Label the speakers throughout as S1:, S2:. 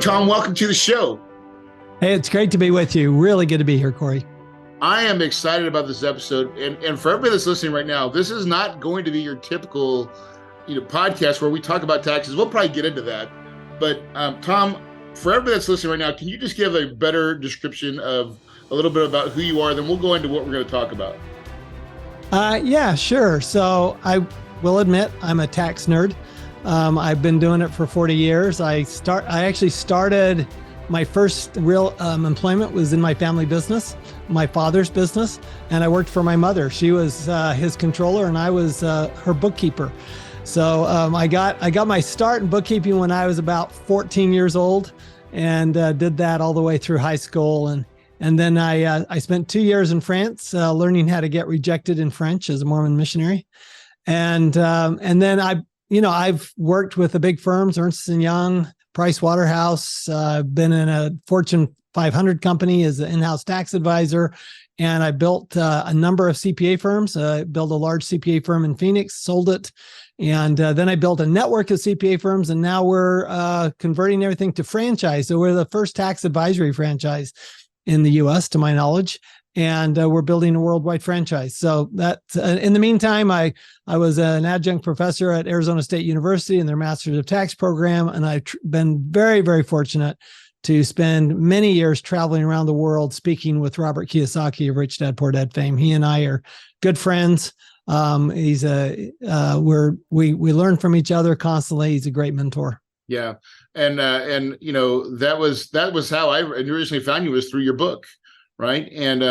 S1: Tom, welcome to the show.
S2: Hey, it's great to be with you. Really good to be here, Corey.
S1: I am excited about this episode. And for everybody that's listening right now, this is not going to be your typical podcast where we talk about taxes. We'll probably get into that. But Tom, for everybody that's listening right now, can you just give a better description of a little bit about who you are? Then we'll go into what we're going to talk about.
S2: Yeah, sure. So I will admit I'm a tax nerd. I've been doing it for 40 years. I actually started my first real employment was in my family business, my father's business, and I worked for my mother. She was his controller, and I was her bookkeeper. So I got my start in bookkeeping when I was about 14 years old, and did that all the way through high school. And then I spent 2 years in France learning how to get rejected in French as a Mormon missionary, and then I've worked with the big firms, Ernst & Young, Price Waterhouse. I've been in a Fortune 500 company as an in-house tax advisor. And I built a number of CPA firms. I built a large CPA firm in Phoenix, sold it. And then I built a network of CPA firms. And now we're converting everything to franchise. So we're the first tax advisory franchise in the US, to my knowledge. And we're building a worldwide franchise. So that, in the meantime, I was an adjunct professor at Arizona State University in their Masters of Tax program. And I've been very, very fortunate to spend many years traveling around the world speaking with Robert Kiyosaki of Rich Dad Poor Dad fame. He and I are good friends. We learn from each other constantly. He's a great mentor.
S1: Yeah. And that was how I originally found you, was through your book. Right. And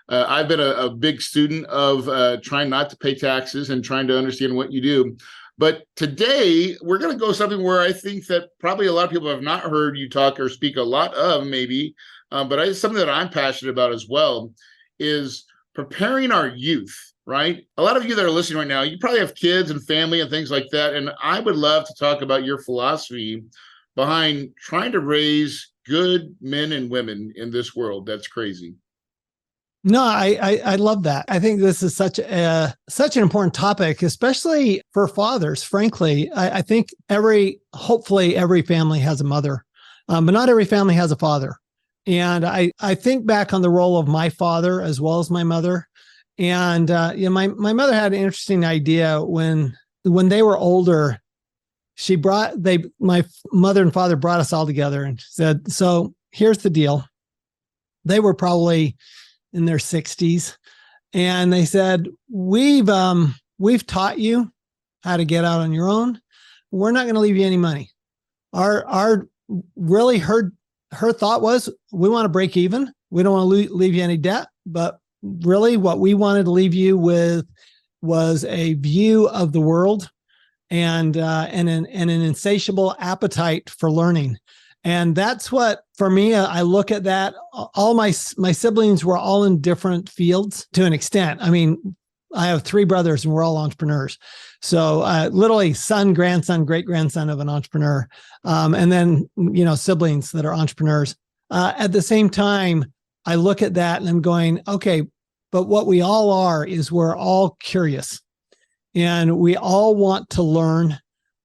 S1: I've been a big student of trying not to pay taxes and trying to understand what you do. But today we're going to go something where I think that probably a lot of people have not heard you talk or speak a lot of, maybe. But it's something that I'm passionate about as well, is preparing our youth. Right. A lot of you that are listening right now, you probably have kids and family and things like that. And I would love to talk about your philosophy behind trying to raise good men and women in this world that's crazy.
S2: No, I love that. I think this is such an important topic, especially for fathers. Frankly, I think hopefully every family has a mother, but not every family has a father. And I think back on the role of my father as well as my mother. And my mother had an interesting idea when they were older. My mother and father brought us all together and said, so here's the deal. They were probably in their 60s. And they said, we've taught you how to get out on your own. We're not going to leave you any money. Her thought was, we want to break even. We don't want to leave you any debt, but really what we wanted to leave you with was a view of the world and an insatiable appetite for learning. And that's what, for me, I look at that. All my siblings were all in different fields to an extent. I mean, I have 3 brothers and we're all entrepreneurs. So literally son, grandson, great-grandson of an entrepreneur. And then, siblings that are entrepreneurs. At the same time, I look at that and I'm going, okay, but what we all are is we're all curious. And we all want to learn,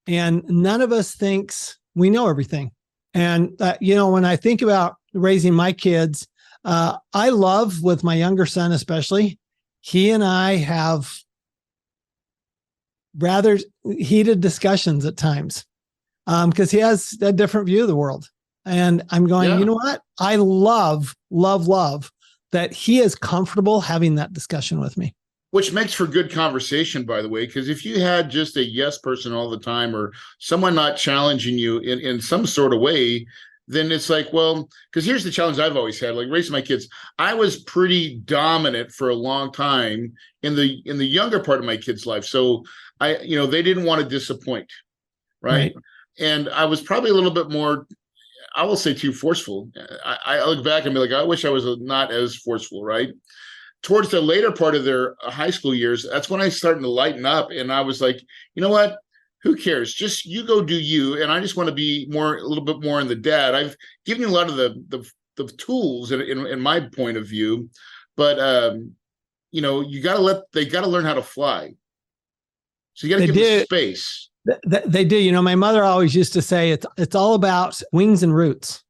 S2: and none of us thinks we know everything. And, when I think about raising my kids, I love, with my younger son especially, he and I have rather heated discussions at times because he has a different view of the world. And I'm going, You know what? I love that he is comfortable having that discussion with me.
S1: Which makes for good conversation, by the way, because if you had just a yes person all the time, or someone not challenging you in some sort of way, then it's like, well, because here's the challenge I've always had, like raising my kids. I was pretty dominant for a long time in the younger part of my kids' life. So they didn't want to disappoint. Right. And I was probably a little bit more, I will say, too forceful. I look back and be like, I wish I was not as forceful. Right. Towards the later part of their high school years, that's when I started to lighten up. And I was like, you know what? Who cares? Just you go do you. And I just want to be a little bit more in the dad. I've given you a lot of the tools in my point of view, but they got to learn how to fly. So you got to give them space.
S2: They do. My mother always used to say it's all about wings and roots.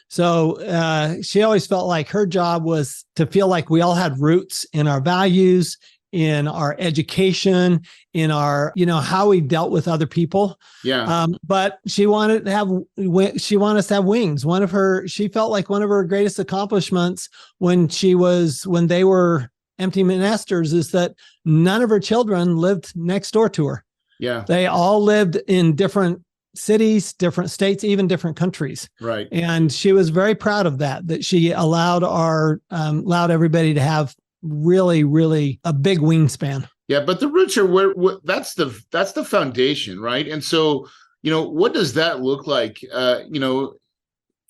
S2: So she always felt like her job was to feel like we all had roots in our values, in our education, in our, how we dealt with other people.
S1: Yeah.
S2: But she wanted us to have wings. She felt like one of her greatest accomplishments when they were empty nesters is that none of her children lived next door to her.
S1: Yeah.
S2: They all lived in different cities, different states, even different countries.
S1: Right.
S2: And she was very proud of that she allowed everybody to have really, really a big wingspan.
S1: Yeah, but the roots are where that's the foundation, right? And so, what does that look like? Because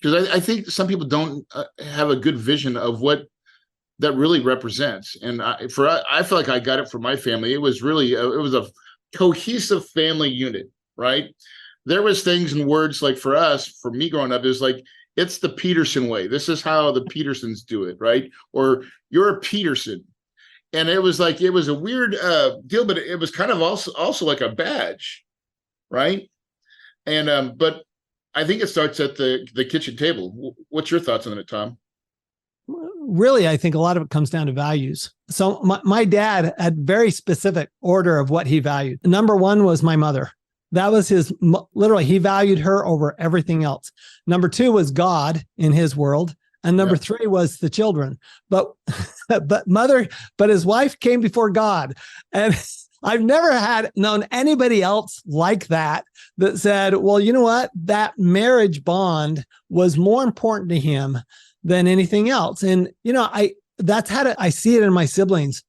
S1: I think some people don't have a good vision of what that really represents. And I feel like I got it from my family. It was really it was a cohesive family unit, right? There was things and words like for me growing up, is like, it's the Peterson way. This is how the Petersons do it, right? Or you're a Peterson. And it was a weird deal, but it was kind of also like a badge, right? And but I think it starts at the kitchen table. What's your thoughts on it, Tom?
S2: Really, I think a lot of it comes down to values. So my dad had very specific order of what he valued. Number one was my mother. That was literally, he valued her over everything else. Number two was God in his world. And number three was the children. But his wife came before God. And I've never known anybody else like that said, well, you know what? That marriage bond was more important to him than anything else. And, I see it in my siblings.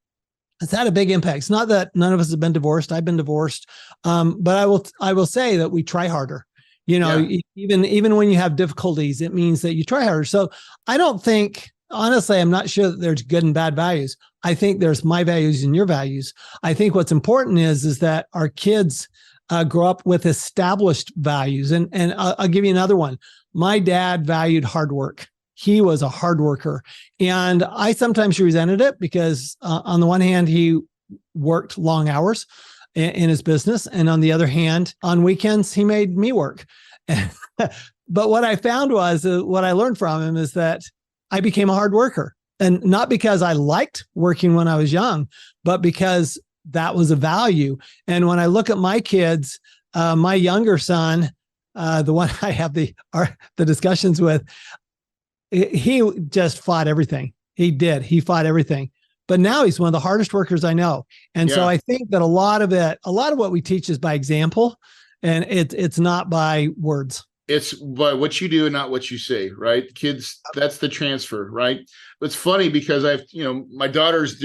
S2: It's had a big impact. It's not that none of us have been divorced. I've been divorced. But I will say that we try harder. Even when you have difficulties, it means that you try harder. So I don't think, honestly, I'm not sure that there's good and bad values. I think there's my values and your values. I think what's important is that our kids grow up with established values. And I'll give you another one. My dad valued hard work. He was a hard worker. And I sometimes resented it because on the one hand, he worked long hours in his business. And on the other hand, on weekends, he made me work. But what I found was, what I learned from him is that I became a hard worker. And not because I liked working when I was young, but because that was a value. And when I look at my kids, my younger son, the one I have the discussions with, he just fought everything. He did. He fought everything. But now he's one of the hardest workers I know. And so I think that a lot of what we teach is by example, and it's not by words.
S1: It's by what you do and not what you say, right? Kids, that's the transfer, right? It's funny because my daughter's,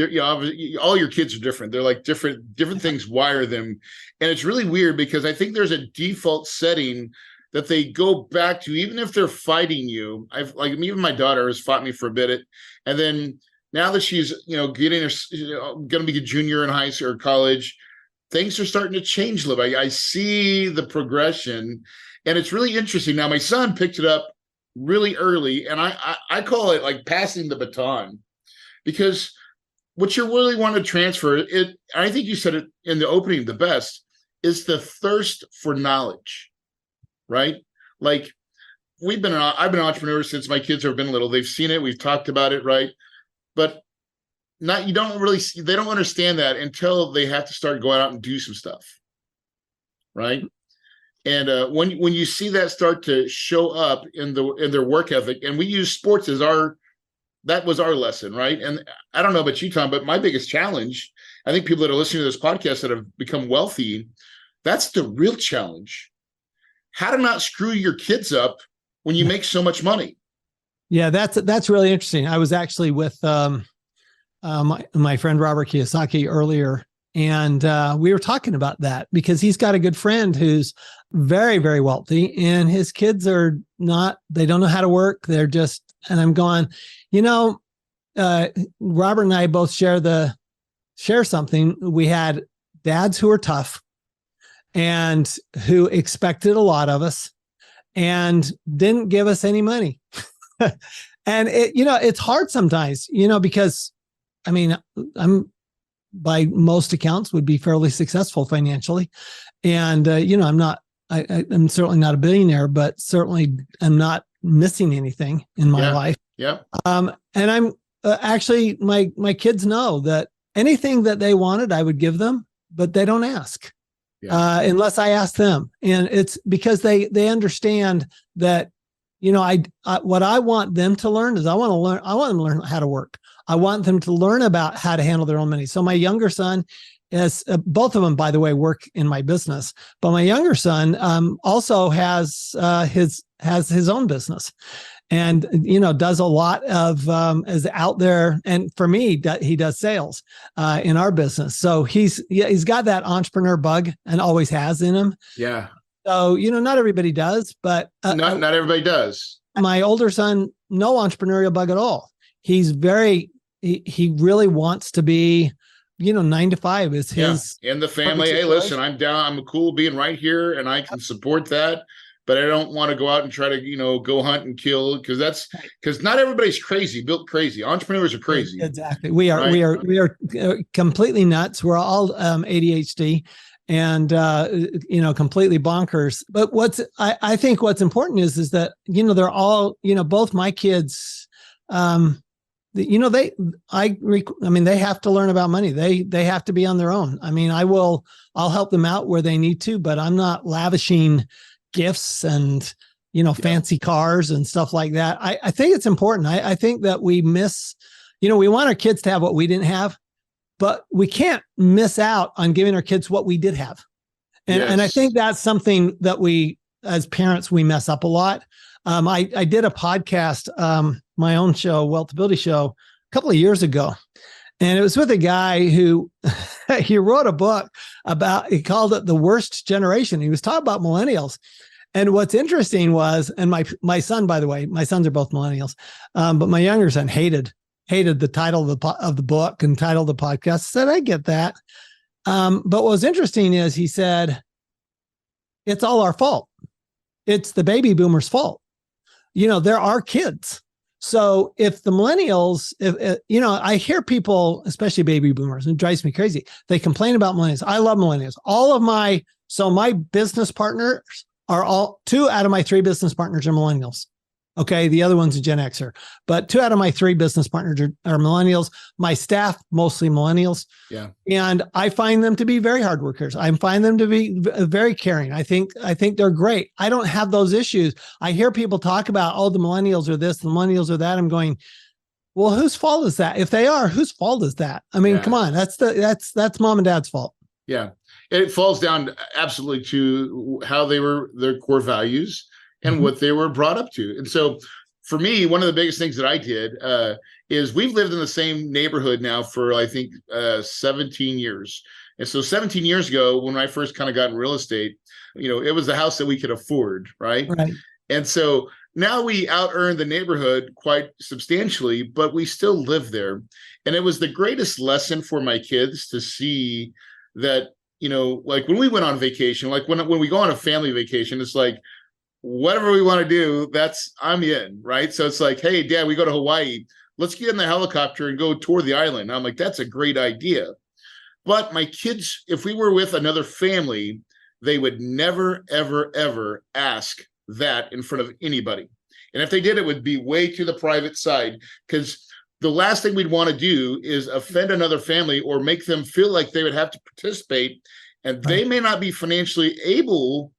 S1: all your kids are different. They're like different things wire them. And it's really weird because I think there's a default setting that they go back to, even if they're fighting you. Even my daughter has fought me for a bit. And then now that she's, going to be a junior in high school or college, things are starting to change a little bit. I see the progression, and it's really interesting. Now, my son picked it up really early, and I call it like passing the baton, because what you really want to transfer, I think you said it in the opening the best, is the thirst for knowledge. Right? Like I've been an entrepreneur since my kids have been little. They've seen it. We've talked about it. Right. But they don't understand that until they have to start going out and do some stuff. Right. And when you see that start to show up in their work ethic, and we use sports as that was our lesson. Right. And I don't know about you, Tom, but my biggest challenge, I think people that are listening to this podcast that have become wealthy, that's the real challenge. How to not screw your kids up when you make so much money.
S2: Yeah, that's really interesting. I was actually with my friend Robert Kiyosaki earlier, and we were talking about that because he's got a good friend who's very, very wealthy, and his kids are not. They don't know how to work. They're just. And I'm going, Robert and I both share something. We had dads who were tough, and who expected a lot of us and didn't give us any money. And it's hard sometimes, because I'm by most accounts would be fairly successful financially. And, I'm certainly not a billionaire, but certainly I'm not missing anything in my life.
S1: Yeah.
S2: And I'm actually, my kids know that anything that they wanted, I would give them, but they don't ask unless I ask them. And it's because they understand that, what I want them to learn is I want them to learn how to work. I want them to learn about how to handle their own money. So my younger son is, both of them, by the way, work in my business, but my younger son also has his own business, and does a lot of is out there. And for me, he does sales in our business. So he's got that entrepreneur bug and always has in him.
S1: Yeah.
S2: So not everybody does, but
S1: not everybody does.
S2: My older son, no entrepreneurial bug at all. He's he really wants to be, 9 to 5 is his.
S1: In the family. Hey, listen, I'm down. I'm cool being right here and I can support that, but I don't want to go out and try to, go hunt and kill because not everybody's built crazy. Entrepreneurs are crazy.
S2: Exactly. We are completely nuts. We're all ADHD and, completely bonkers. But I think what's important is that, they're all, both my kids, they have to learn about money. They have to be on their own. I mean, I'll help them out where they need to, but I'm not lavishing gifts and, fancy cars and stuff like that. I think it's important. I think that we miss, we want our kids to have what we didn't have, but we can't miss out on giving our kids what we did have. And I think that's something that we, as parents, we mess up a lot. I did a podcast, my own show, WealthAbility show, a couple of years ago. And it was with a guy who he wrote a book he called it The Worst Generation. He was talking about millennials. And what's interesting was, and my son, by the way, my sons are both millennials, but my younger son hated the title of the book and title of the podcast. I said, I get that. But what was interesting is he said, it's all our fault. It's the baby boomers' fault. There are kids. So if the millennials, I hear people, especially baby boomers, and it drives me crazy. They complain about millennials. I love millennials. My business partners are 2 out of my 3 business partners are millennials. Okay. The other one's a Gen Xer, but 2 out of my 3 business partners are millennials. My staff, mostly millennials. Yeah. And I find them to be very hard workers. I find them to be very caring. I think they're great. I don't have those issues. I hear people talk about, the millennials are this, the millennials are that. I'm going, well, whose fault is that? If they are, whose fault is that? I mean, come on, that's mom and dad's fault.
S1: Yeah. It falls down absolutely to how their core values and what they were brought up to. And so for me, one of the biggest things that I did is we've lived in the same neighborhood now for, I think, 17 years. And so 17 years ago, when I first kind of got in real estate, it was the house that we could afford, right? And so now we out-earned the neighborhood quite substantially, but we still live there. And it was the greatest lesson for my kids to see that, like when we went on vacation, like when we go on a family vacation, it's like, whatever we want to do, I'm in, right? So it's like, hey, Dad, we go to Hawaii. Let's get in the helicopter and go tour the island. And I'm like, that's a great idea. But my kids, if we were with another family, they would never, ever, ever ask that in front of anybody. And if they did, it would be way to the private side, because the last thing we'd want to do is offend another family or make them feel like they would have to participate, and they may not be financially able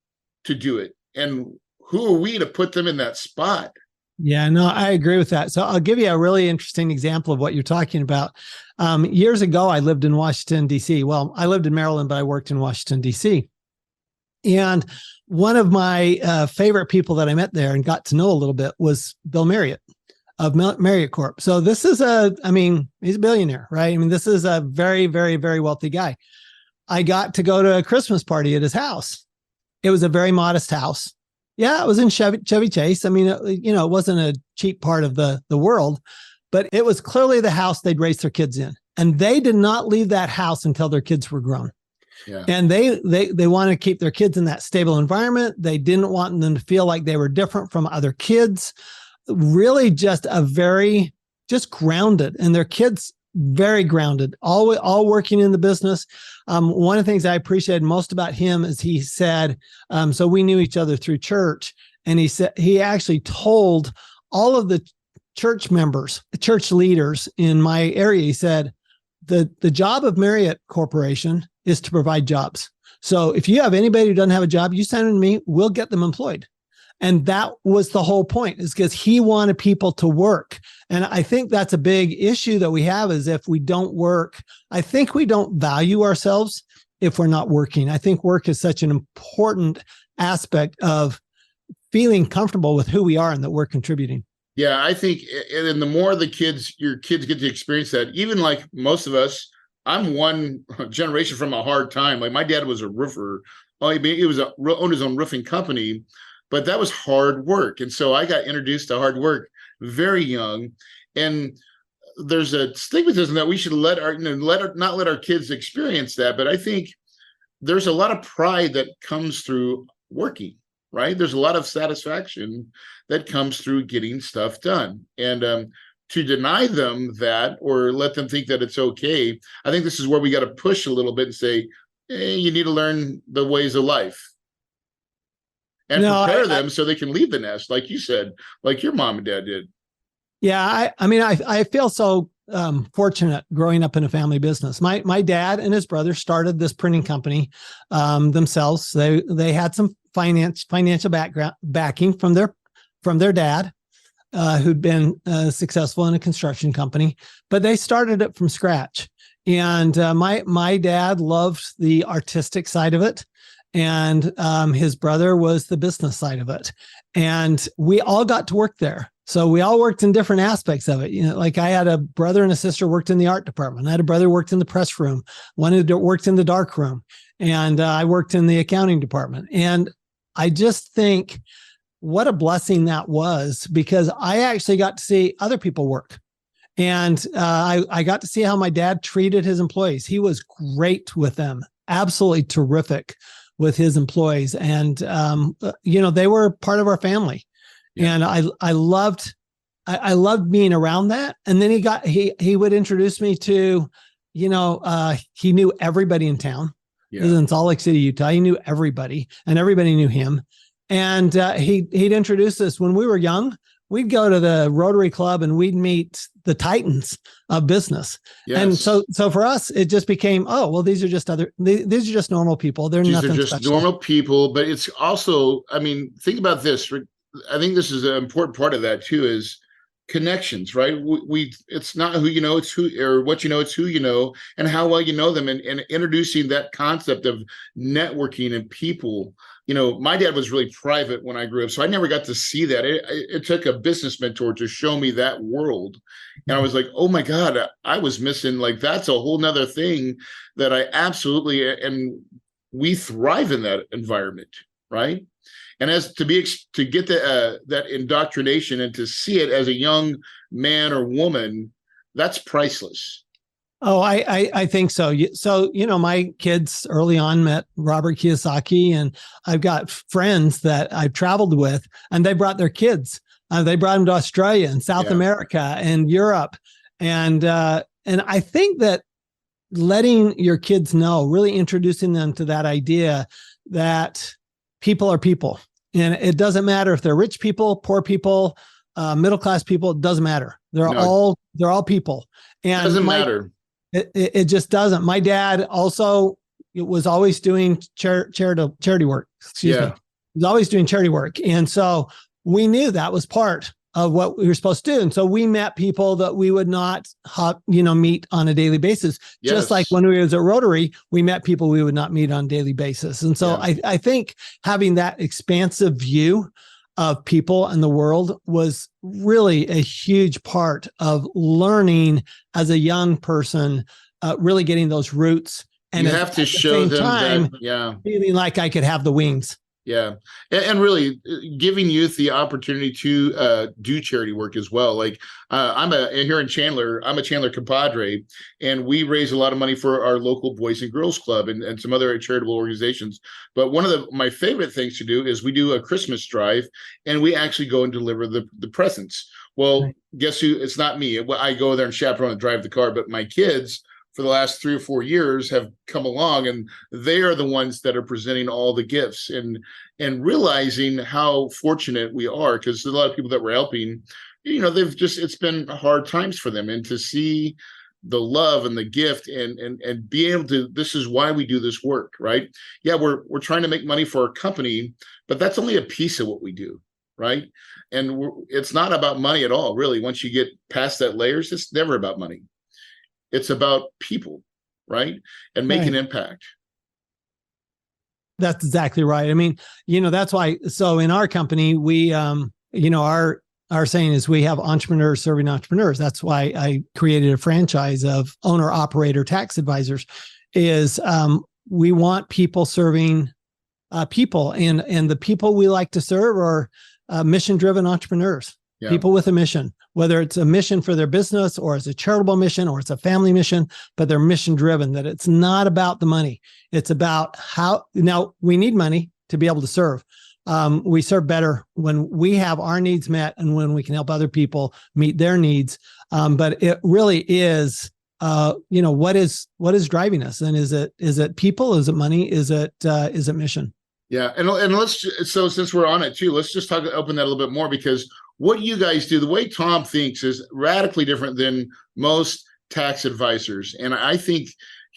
S1: to do it. And who are we to put them in that spot?
S2: Yeah, no, I agree with that. So I'll give you a really interesting example of what you're talking about. Years ago, I lived in Washington, D.C. Well, I lived in Maryland, but I worked in Washington, D.C. And one of my favorite people that I met there and got to know a little bit was Bill Marriott of Marriott Corp. So this is he's a billionaire, right? I mean, this is a very, very, very wealthy guy. I got to go to a Christmas party at his house. It was a very modest house. Yeah, it was in Chevy Chase. I mean, it wasn't a cheap part of the world, but it was clearly the house they'd raised their kids in. And they did not leave that house until their kids were grown. Yeah. And they wanted to keep their kids in that stable environment. They didn't want them to feel like they were different from other kids. Really just grounded. And their kids very grounded, all working in the business. One of the things I appreciated most about him is he said, so we knew each other through church, and he said he actually told all of the church members, church leaders in my area, he said, the job of Marriott Corporation is to provide jobs. So if you have anybody who doesn't have a job, you send them to me, we'll get them employed. And that was the whole point, is because he wanted people to work. And I think that's a big issue that we have, is if we don't work, I think we don't value ourselves if we're not working. I think work is such an important aspect of feeling comfortable with who we are and that we're contributing.
S1: Yeah, I think, and the more your kids get to experience that, even like most of us, I'm one generation from a hard time. Like my dad was a roofer. Oh, he owned his own roofing company, but that was hard work. And so I got introduced to hard work very young. And there's a stigmatism that we should not let our kids experience that. But I think there's a lot of pride that comes through working, right? There's a lot of satisfaction that comes through getting stuff done. And to deny them that, or let them think that it's okay, I think this is where we got to push a little bit and say, hey, you need to learn the ways of life. And prepare them so they can leave the nest, like you said, like your mom and dad did.
S2: Yeah, I feel so fortunate growing up in a family business. My dad and his brother started this printing company themselves. They had some financial backing from their dad, who'd been successful in a construction company, but they started it from scratch. And my dad loved the artistic side of it, and his brother was the business side of it. And we all got to work there. So we all worked in different aspects of it. You know, like I had a brother and a sister worked in the art department. I had a brother who worked in the press room. One who worked in the dark room. And I worked in the accounting department. And I just think what a blessing that was, because I actually got to see other people work. And I got to see how my dad treated his employees. He was great with them, absolutely terrific with his employees. And, they were part of our family. Yeah. And I loved being around that. And then he would introduce me to, he knew everybody in town. Yeah. In Salt Lake City, Utah. He knew everybody, and everybody knew him. And he'd introduce us when we were young. We'd go to the Rotary Club and we'd meet the titans of business. Yes. And so for us, it just became, oh, well, these are just normal people. These are just special. Normal
S1: people. But it's also, think about this. I think this is an important part of that too, is connections, right? It's not who you know, it's who, or what you know, it's who you know, and how well you know them, and introducing that concept of networking and people. My dad was really private when I grew up, so I never got to see that. It took a business mentor to show me that world. And I was like, oh my God, I was missing, like, that's a whole nother thing that I absolutely, and we thrive in that environment, right? And as to get that indoctrination and to see it as a young man or woman, that's priceless.
S2: Oh, I think so. So, my kids early on met Robert Kiyosaki, and I've got friends that I've traveled with, and they brought their kids. They brought them to Australia and South America and Europe. And I think that letting your kids know, really introducing them to that idea that people are people. And it doesn't matter if they're rich people, poor people, middle-class people, it doesn't matter. They're all people. And
S1: it doesn't matter.
S2: It just doesn't. My dad also was always doing charity work. Excuse me. He was always doing charity work. And so we knew that was part of what we were supposed to do. And so we met people that we would not meet on a daily basis. Yes. Just like when we was at Rotary, we met people we would not meet on a daily basis. And so I think having that expansive view of people and the world was really a huge part of learning as a young person, really getting those roots. And
S1: you have to show them that,
S2: feeling like I could have the wings.
S1: Yeah. And really giving youth the opportunity to do charity work as well. Like here in Chandler, I'm a Chandler compadre, and we raise a lot of money for our local Boys and Girls Club and some other charitable organizations. But one of my favorite things to do is we do a Christmas drive, and we actually go and deliver the presents. Well,
S2: Right.
S1: guess who? It's not me. I go there and chaperone and drive the car, but my kids for the last 3 or 4 years have come along, and they are the ones that are presenting all the gifts, and realizing how fortunate we are, because a lot of people that we're helping, it's been hard times for them, and to see the love and the gift and be able to, this is why we do this work, right? Yeah, we're trying to make money for our company, but that's only a piece of what we do, right? And it's not about money at all, really. Once you get past that layers, it's never about money. It's about people, right? And make an impact.
S2: That's exactly right. I mean, that's why. So in our company, we, our saying is we have entrepreneurs serving entrepreneurs. That's why I created a franchise of owner operator tax advisors. Is we want people serving people, and the people we like to serve are mission driven entrepreneurs. Yeah. People with a mission, whether it's a mission for their business or it's a charitable mission or it's a family mission, but they're mission driven, that it's not about the money. It's about how, now we need money to be able to serve. We serve better when we have our needs met and when we can help other people meet their needs. But it really is, what is driving us? And is it people? Is it money? Is it mission?
S1: Yeah. And so since we're on it too, let's just open that a little bit more, because what you guys do, the way Tom thinks, is radically different than most tax advisors. And I think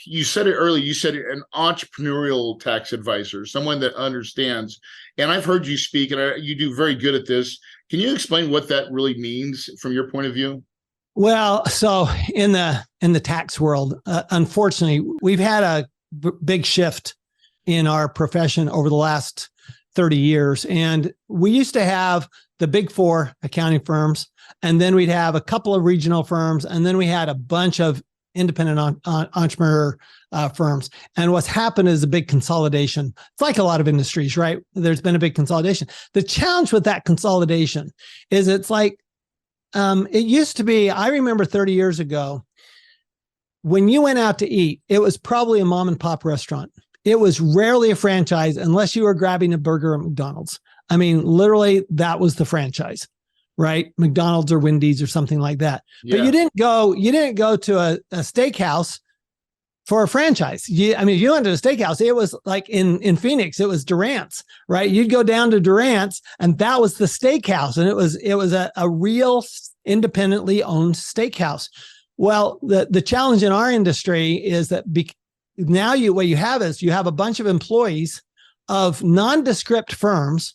S1: you said it earlier, you said an entrepreneurial tax advisor, someone that understands. And I've heard you speak, and you do very good at this. Can you explain what that really means from your point of view?
S2: Well, so in the tax world, unfortunately, we've had a big shift in our profession over the last 30 years. And we used to have the big four accounting firms, and then we'd have a couple of regional firms, and then we had a bunch of independent entrepreneur firms. And what's happened is a big consolidation. It's like a lot of industries, right? There's been a big consolidation. The challenge with that consolidation is it's like, it used to be, I remember 30 years ago, when you went out to eat, it was probably a mom and pop restaurant. It was rarely a franchise unless you were grabbing a burger at McDonald's. I mean, literally, that was the franchise, right? McDonald's or Wendy's or something like that. Yeah. But you didn't go to a steakhouse for a franchise. You went to a steakhouse. It was like in Phoenix, it was Durant's, right? You'd go down to Durant's, and that was the steakhouse. And it was a real independently owned steakhouse. Well, the challenge in our industry is that now what you have is you have a bunch of employees of nondescript firms,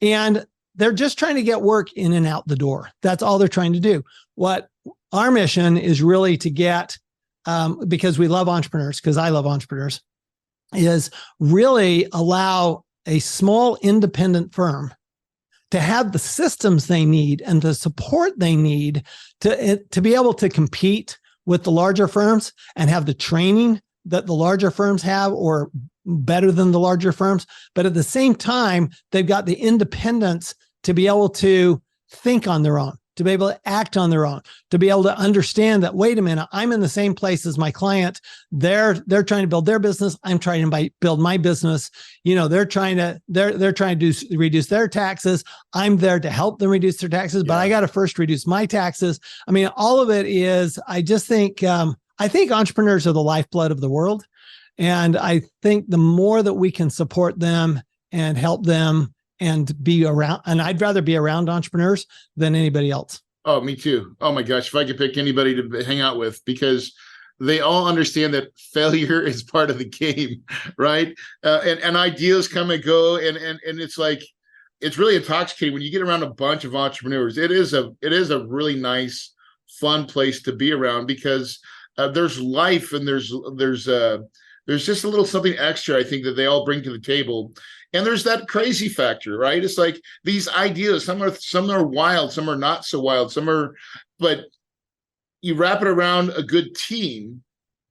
S2: and they're just trying to get work in and out the door. That's all they're trying to do. What our mission is really to get, because we love entrepreneurs, because I love entrepreneurs, is really allow a small independent firm to have the systems they need and the support they need to be able to compete with the larger firms and have the training that the larger firms have, or better than the larger firms. But at the same time, they've got the independence to be able to think on their own, to be able to act on their own, to be able to understand that, wait a minute, I'm in the same place as my client. They're trying to build their business. I'm trying to build my business. They're trying to reduce their taxes. I'm there to help them reduce their taxes, but I got to first reduce my taxes. I mean, all of it is, I just think, I think entrepreneurs are the lifeblood of the world. And I think the more that we can support them and help them and be around, and I'd rather be around entrepreneurs than anybody else. Oh,
S1: me too. Oh my gosh, if I could pick anybody to hang out with, because they all understand that failure is part of the game, right? And ideas come and go, and it's like, it's really intoxicating when you get around a bunch of entrepreneurs. It is a really nice, fun place to be around, because there's life, and there's just a little something extra, I think, that they all bring to the table. And there's that crazy factor, right? It's like these ideas, some are wild, some are not so wild, but you wrap it around a good team.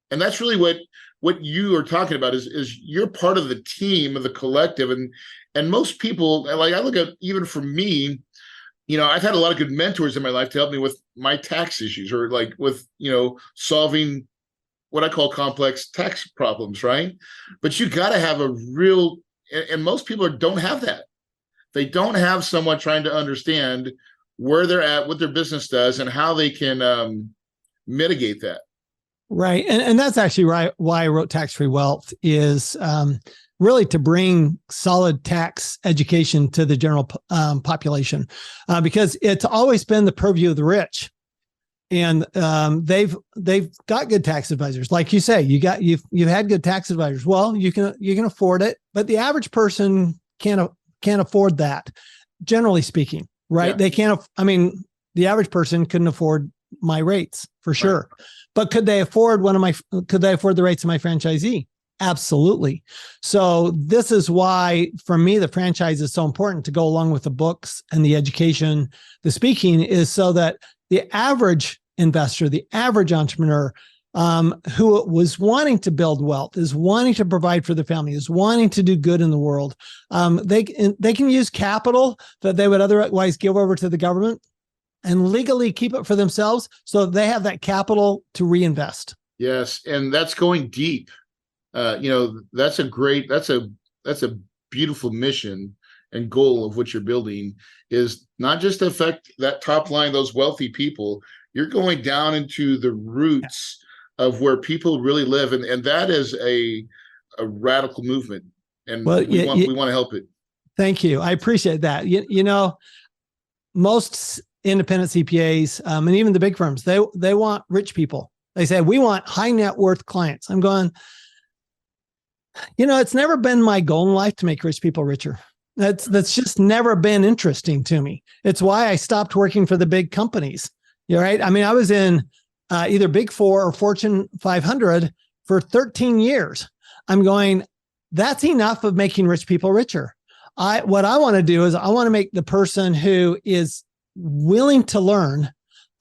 S1: And that's really what you are talking about, is you're part of the team, of the collective. And most people, like, I look at, even for me, I've had a lot of good mentors in my life to help me with my tax issues, or like with, solving what I call complex tax problems, right? But you got to have a real, and most people don't have that. They don't have someone trying to understand where they're at, what their business does, and how they can mitigate that.
S2: Right. And that's actually why I wrote Tax-Free Wealth is really to bring solid tax education to the general population, because it's always been the purview of the rich. And they've got good tax advisors. Like you say, you've had good tax advisors. Well, you can afford it, but the average person can't afford that, generally speaking, right?
S1: Yeah.
S2: They can't, I mean, the average person couldn't afford my rates for sure. Right. But could they afford the rates of my franchisee? Absolutely. So this is why, for me, the franchise is so important to go along with the books and the education. The speaking is so that the average investor, the average entrepreneur, who was wanting to build wealth, is wanting to provide for the family, is wanting to do good in the world, they can use capital that they would otherwise give over to the government and legally keep it for themselves, so they have that capital to reinvest.
S1: Yes, and that's going deep. That's a beautiful mission and goal of what you're building, is not just to affect that top line, those wealthy people. You're going down into the roots of where people really live, and that is a radical movement. And we want to help it.
S2: Thank you. I appreciate that. Most independent CPAs, and even the big firms, they want rich people. They say, we want high net worth clients. I'm going, it's never been my goal in life to make rich people richer. That's just never been interesting to me. It's why I stopped working for the big companies. You're right. I mean, I was in either Big Four or Fortune 500 for 13 years. I'm going, that's enough of making rich people richer. What I want to do is I want to make the person who is willing to learn,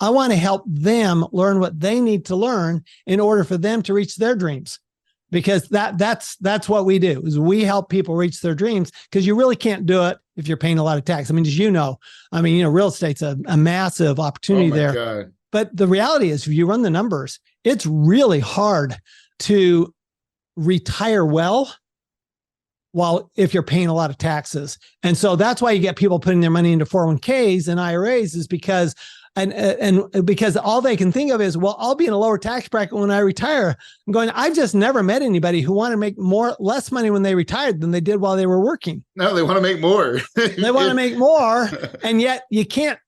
S2: I want to help them learn what they need to learn in order for them to reach their dreams. Because that's what we do, is we help people reach their dreams, because you really can't do it if you're paying a lot of tax. I mean, as real estate's a massive opportunity there. God. But the reality is, if you run the numbers, it's really hard to retire well if you're paying a lot of taxes. And so that's why you get people putting their money into 401ks and IRAs, is because because all they can think of is, well, I'll be in a lower tax bracket when I retire. I'm going, I've just never met anybody who wanted to make less money when they retired than they did while they were working.
S1: No, they want to make more.
S2: They want to make more. And yet you can't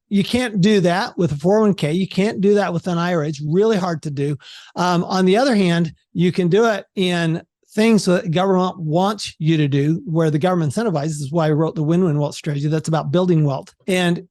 S2: do that with a 401k. You can't do that with an IRA. It's really hard to do. On the other hand, you can do it in things that the government wants you to do, where the government incentivizes. This is why I wrote the Win-Win Wealth Strategy. That's about building wealth. And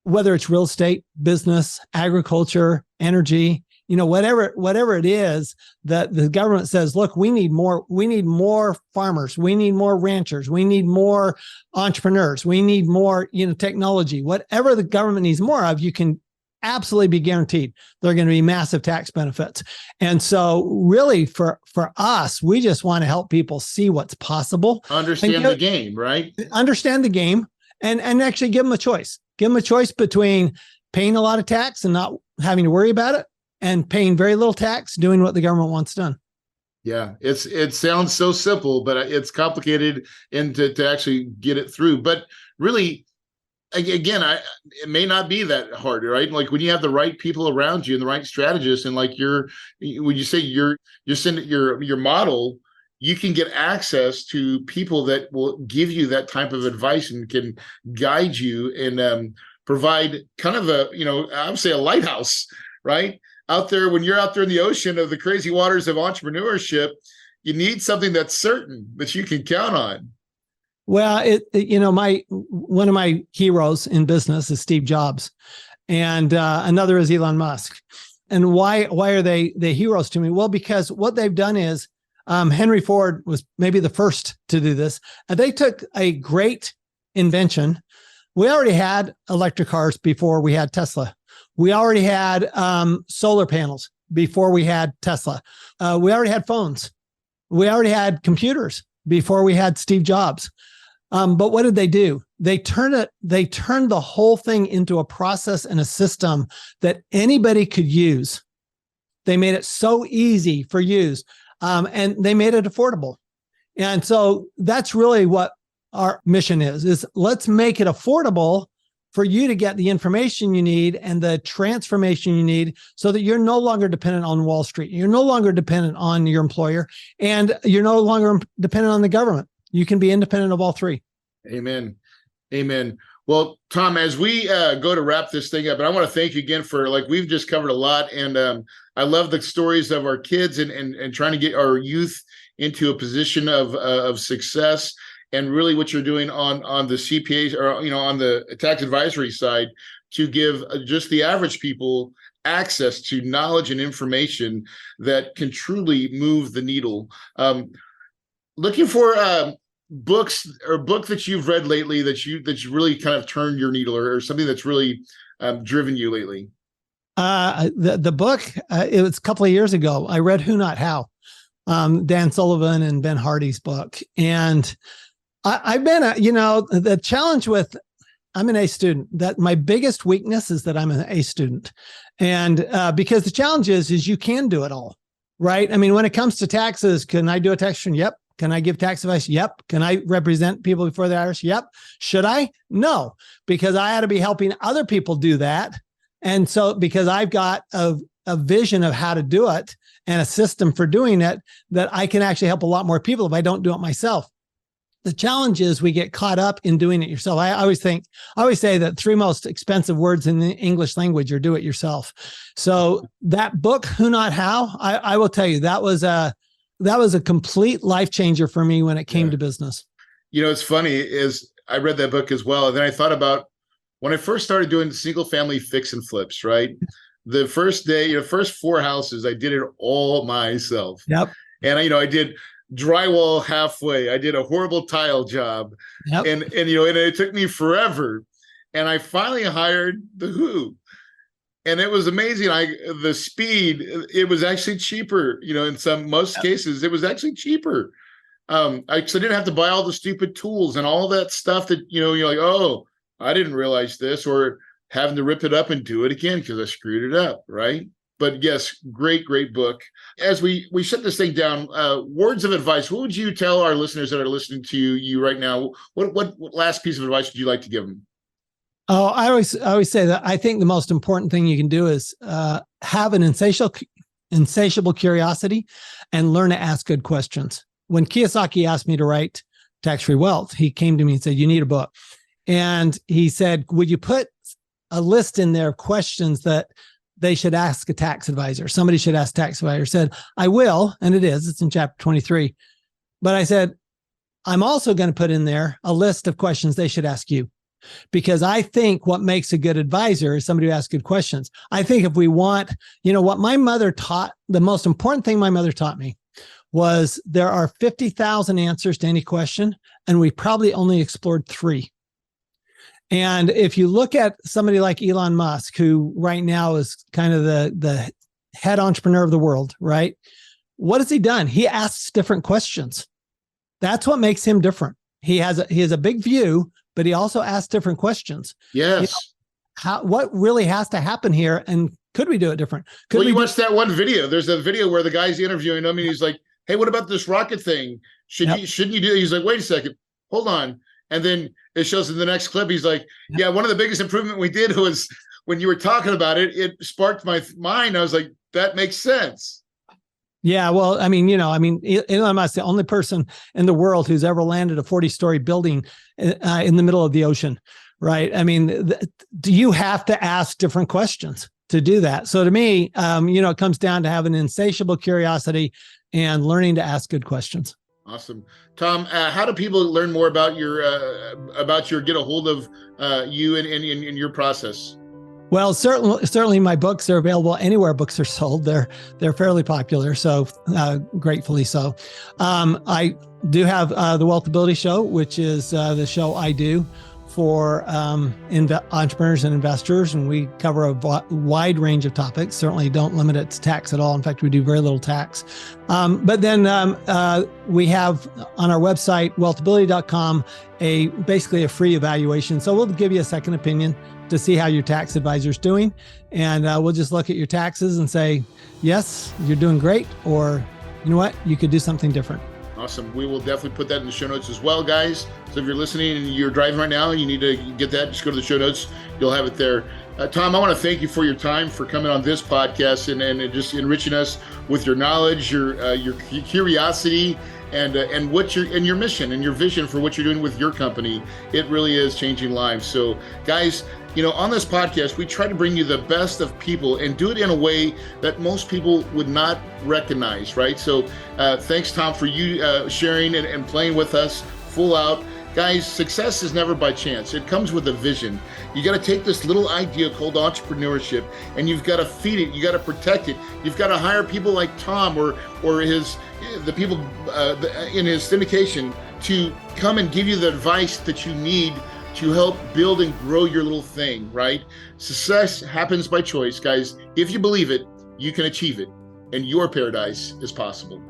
S2: whether it's real estate, business, agriculture, energy, whatever it is that the government says, look, we need more farmers, we need more ranchers, we need more entrepreneurs, we need more, technology, whatever the government needs more of, you can absolutely be guaranteed there are going to be massive tax benefits. And so really for us, we just want to help people see what's possible.
S1: Understand the game, right?
S2: Understand the game and actually give them a choice. Give them a choice between paying a lot of tax and not having to worry about it, and paying very little tax, doing what the government wants done.
S1: Yeah, it sounds so simple, but it's complicated to actually get it through. But really, again, it may not be that hard, right? Like when you have the right people around you and the right strategists, and like when you say you're sending your model, you can get access to people that will give you that type of advice and can guide you and provide kind of I would say a lighthouse, right? Out there, when you're out there in the ocean of the crazy waters of entrepreneurship, you need something that's certain that you can count on.
S2: Well, one of my heroes in business is Steve Jobs, and another is Elon Musk. And why are they heroes to me? Well, because what they've done is, Henry Ford was maybe the first to do this. And they took a great invention. We already had electric cars before we had Tesla. We already had solar panels before we had Tesla. We already had phones. We already had computers before we had Steve Jobs. But what did they do? They turned the whole thing into a process and a system that anybody could use. They made it so easy for use. And they made it affordable. And so that's really what our mission is let's make it affordable for you to get the information you need and the transformation you need so that you're no longer dependent on Wall Street. You're no longer dependent on your employer, and you're no longer dependent on the government. You can be independent of all three.
S1: Amen. Amen. Well, Tom, as we go to wrap this thing up, and I want to thank you again for, like, we've just covered a lot, and I love the stories of our kids and trying to get our youth into a position of success, and really what you're doing on the CPAs, or on the tax advisory side, to give just the average people access to knowledge and information that can truly move the needle. Looking for books or book that you've read lately that's really kind of turned your needle, or something that's really driven you lately.
S2: The book, it was a couple of years ago. I read Who Not How, Dan Sullivan and Ben Hardy's book. And I've been, the challenge with, I'm an A student, that my biggest weakness is that I'm an A student. And because the challenge is you can do it all, right? I mean, when it comes to taxes, can I do a tax return? Yep. Can I give tax advice? Yep. Can I represent people before the IRS? Yep. Should I? No, because I ought to be helping other people do that. And so, because I've got a vision of how to do it and a system for doing it, that I can actually help a lot more people if I don't do it myself. The challenge is we get caught up in doing it yourself. I always say that 3 most expensive words in the English language are do it yourself. So that book, Who Not How, I will tell you, that was a complete life changer for me when it came to business. It's
S1: funny is I read that book as well. And then I thought about when I first started doing single family fix and flips, right? The first day, first 4 houses, I did it all myself.
S2: Yep.
S1: And I did drywall halfway. I did a horrible tile job.
S2: Yep.
S1: And it took me forever. And I finally hired the Who. And it was amazing. The speed, it was actually cheaper, in most cases, it was actually cheaper. So I didn't have to buy all the stupid tools and all that stuff that, you're like, oh, I didn't realize this, or having to rip it up and do it again because I screwed it up, right? But yes, great book. As we shut this thing down, words of advice, what would you tell our listeners that are listening to you right now? What last piece of advice would you like to give them?
S2: Oh, I always say that I think the most important thing you can do is have an insatiable curiosity and learn to ask good questions. When Kiyosaki asked me to write Tax-Free Wealth, he came to me and said, you need a book. And he said, would you put a list in there of questions that they should ask a tax advisor? Somebody should ask tax advisor. I said, I will. And it's in chapter 23. But I said, I'm also going to put in there a list of questions they should ask you. Because I think what makes a good advisor is somebody who asks good questions. I think if we want, what my mother taught, the most important thing my mother taught me was there are 50,000 answers to any question, and we probably only explored 3. And if you look at somebody like Elon Musk, who right now is kind of the head entrepreneur of the world, right? What has he done? He asks different questions. That's what makes him different. He has a big view, but he also asks different questions.
S1: Yes.
S2: What really has to happen here? And could we do it different?
S1: You watched that one video. There's a video where the guy's interviewing him and he's like, hey, what about this rocket thing? Shouldn't you do it? He's like, wait a second, hold on. And then it shows in the next clip, he's like, yeah, one of the biggest improvement we did was when you were talking about it, it sparked my mind. I was like, that makes sense.
S2: Yeah, well, Elon Musk, the only person in the world who's ever landed a 40-story building in the middle of the ocean, right? Do you have to ask different questions to do that? So to me, it comes down to having an insatiable curiosity and learning to ask good questions.
S1: Awesome. Tom, how do people learn more about get a hold of you and your process?
S2: Well, certainly my books are available anywhere books are sold. They're fairly popular, so gratefully so. I do have the WealthAbility show, which is the show I do for entrepreneurs and investors, and we cover a wide range of topics. Certainly don't limit it to tax at all. In fact, we do very little tax. But then we have on our website, wealthability.com, basically a free evaluation. So we'll give you a second opinion to see how your tax advisor is doing. And we'll just look at your taxes and say, yes, you're doing great, or you know what, you could do something different.
S1: Awesome. We will definitely put that in the show notes as well, guys. So if you're listening and you're driving right now and you need to get that, just go to the show notes. You'll have it there. Tom, I want to thank you for your time, for coming on this podcast and just enriching us with your knowledge, your curiosity, and what your mission and your vision for what you're doing with your company. It really is changing lives. So guys, on this podcast, we try to bring you the best of people and do it in a way that most people would not recognize, right? So thanks, Tom, for you sharing and playing with us full out. Guys, success is never by chance. It comes with a vision. You got to take this little idea called entrepreneurship and you've got to feed it. You got to protect it. You've got to hire people like Tom or the people in his syndication to come and give you the advice that you need to help build and grow your little thing, right? Success happens by choice, guys. If you believe it, you can achieve it, and your paradise is possible.